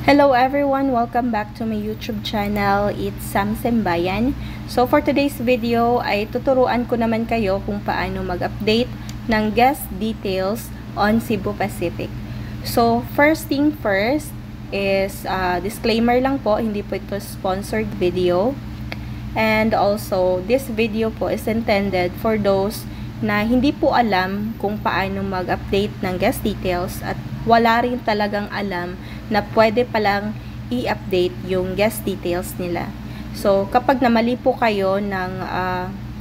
Hello everyone! Welcome back to my YouTube channel. It's Sam Sembayan. So for today's video ay tuturuan ko naman kayo kung paano mag-update ng guest details on Cebu Pacific. So first thing first is disclaimer lang po, hindi po ito sponsored video. And also this video po is intended for those na hindi po alam kung paano mag-update ng guest details at wala rin talagang alam na pwede palang i-update yung guest details nila. So, kapag namali po kayo ng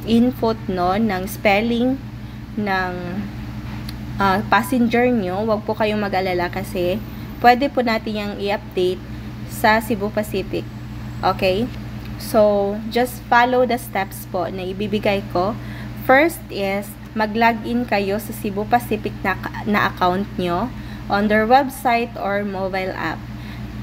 input ng spelling ng passenger nyo, wag po kayong mag-alala kasi pwede po natin yung i-update sa Cebu Pacific. Okay? So, just follow the steps po na ibibigay ko. First is, mag-login kayo sa Cebu Pacific na account nyo on their website or mobile app.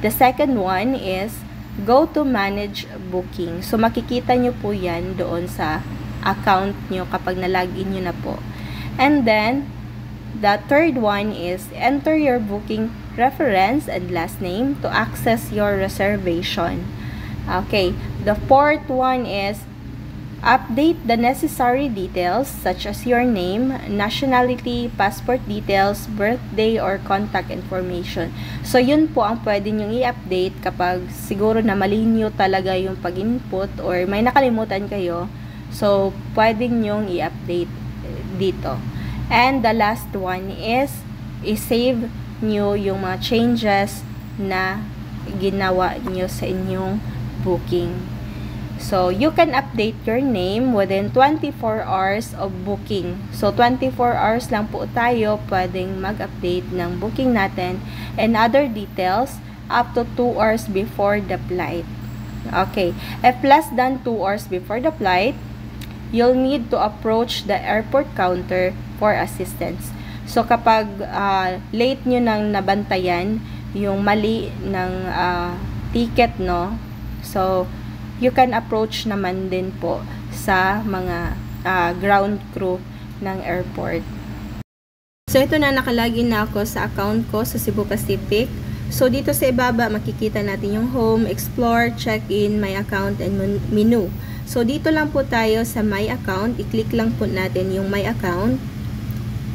The second one is, go to manage booking. So, makikita nyo po yan doon sa account nyo kapag na-login nyo na po. And then, the third one is, enter your booking reference and last name to access your reservation. Okay. The fourth one is, update the necessary details such as your name, nationality, passport details, birthday, or contact information. So, yun po ang pwede nyong i-update kapag siguro na mali nyo talaga yung pag-input or may nakalimutan kayo. So, pwede nyong i-update dito. And the last one is, i-save nyo yung mga changes na ginawa nyo sa inyong booking. So, you can update your name within 24 hours of booking. So, 24 hours lang po tayo pwedeng mag-update ng booking natin and other details up to 2 hours before the flight. Okay. If less than 2 hours before the flight, you'll need to approach the airport counter for assistance. So, kapag late nyo nang nabantayan yung mali ng ticket, no? So, you can approach naman din po sa mga ground crew ng airport. So, ito na, nakalagin na ako sa account ko sa Cebu Pacific. So, dito sa ibaba, makikita natin yung home, explore, check-in, my account, and menu. So, dito lang po tayo sa my account. I-click lang po natin yung my account.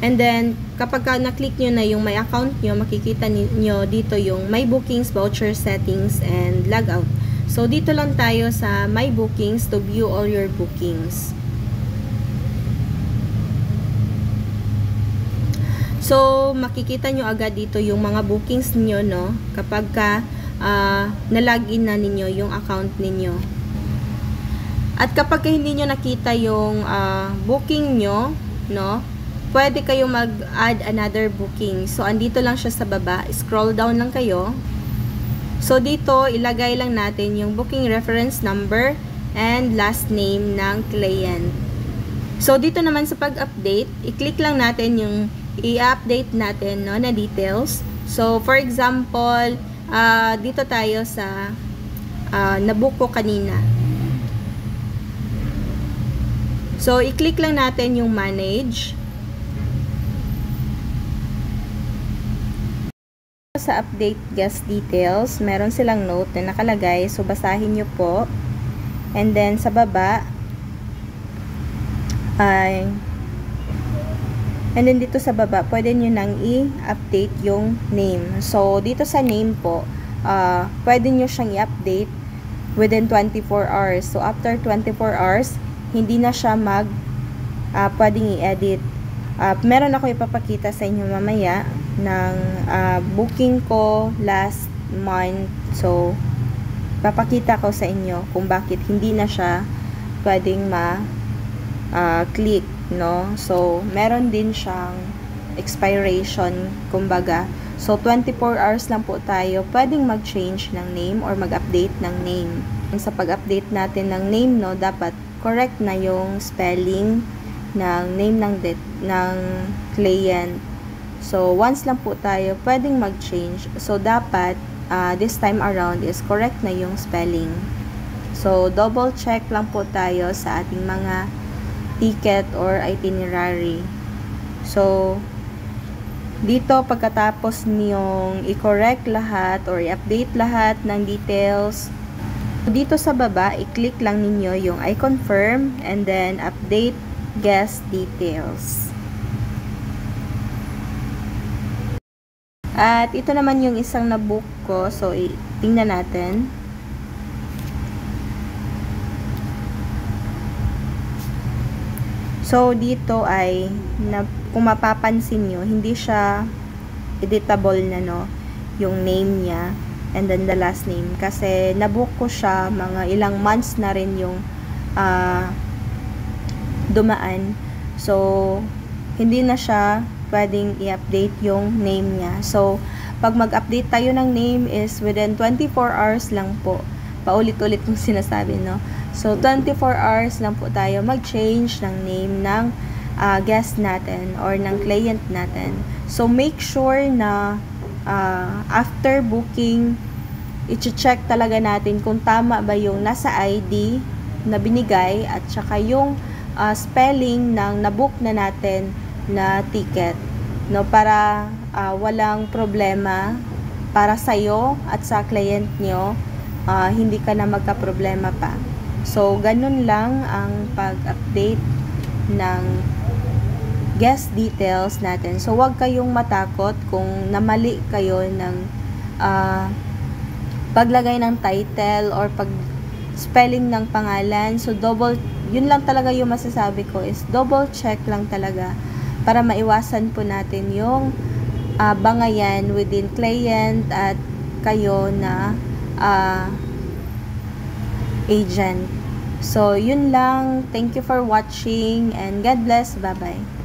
And then, kapag na-click nyo na yung my account nyo, makikita nyo dito yung my bookings, voucher settings, and logout. So, dito lang tayo sa My Bookings to view all your bookings. So, makikita nyo agad dito yung mga bookings niyo, no? Kapag na-login na ninyo yung account ninyo. At kapag hindi nyo nakita yung booking nyo, no? Pwede kayo mag-add another booking. So, andito lang siya sa baba. Scroll down lang kayo. So, dito, ilagay lang natin yung booking reference number and last name ng client. So, dito naman sa pag-update, i-click lang natin yung i-update natin, no, na details. So, for example, dito tayo sa nabook ko kanina. So, i-click lang natin yung manage. Sa update guest details, meron silang note na nakalagay. So, basahin nyo po. And then, sa baba, and then dito sa baba, pwede nyo nang i-update yung name. So, dito sa name po, pwede nyo siyang i-update within 24 hours. So, after 24 hours, hindi na siya pwedeng i-edit. Meron ako ipapakita sa inyo mamaya ng booking ko last month. So, papakita ko sa inyo kung bakit hindi na siya pwedeng ma-click, no? So, meron din siyang expiration, kumbaga. So, 24 hours lang po tayo pwedeng mag-change ng name or mag-update ng name. Sa pag-update natin ng name, no, dapat correct na yung spelling ng name ng client. So, once lang po tayo pwedeng mag-change. So, dapat this time around is correct na yung spelling. So, double check lang po tayo sa ating mga ticket or itinerary. So, Dito, pagkatapos niyong i-correct lahat or i-update lahat ng details, dito sa baba, i-click lang ninyo yung I confirm and then update guest details. At ito naman yung isang na-book ko. So, tingnan natin. So, dito ay, kung mapapansin nyo, hindi siya editable na, no? Yung name niya and then the last name. Kasi, nabook ko siya, mga ilang months na rin yung dumaan. So, hindi na siya pwedeng i-update yung name niya. So, pag mag-update tayo ng name is within 24 hours lang po. Paulit-ulit kong sinasabi, no? So, 24 hours lang po tayo mag-change ng name ng guest natin or ng client natin. So, make sure na after booking, i-check talaga natin kung tama ba yung nasa ID na binigay at saka yung spelling ng nabook na natin na ticket, no, para walang problema para sa'yo at sa client nyo, hindi ka na magka-problema pa. So, ganun lang ang pag-update ng guest details natin. So, wag kayong matakot kung namali kayo ng paglagay ng title or pag-spelling ng pangalan. So, yun lang talaga yung masasabi ko is double check lang talaga para maiwasan po natin yung bangayan within client at kayo na agent. So, yun lang. Thank you for watching and God bless. Bye-bye.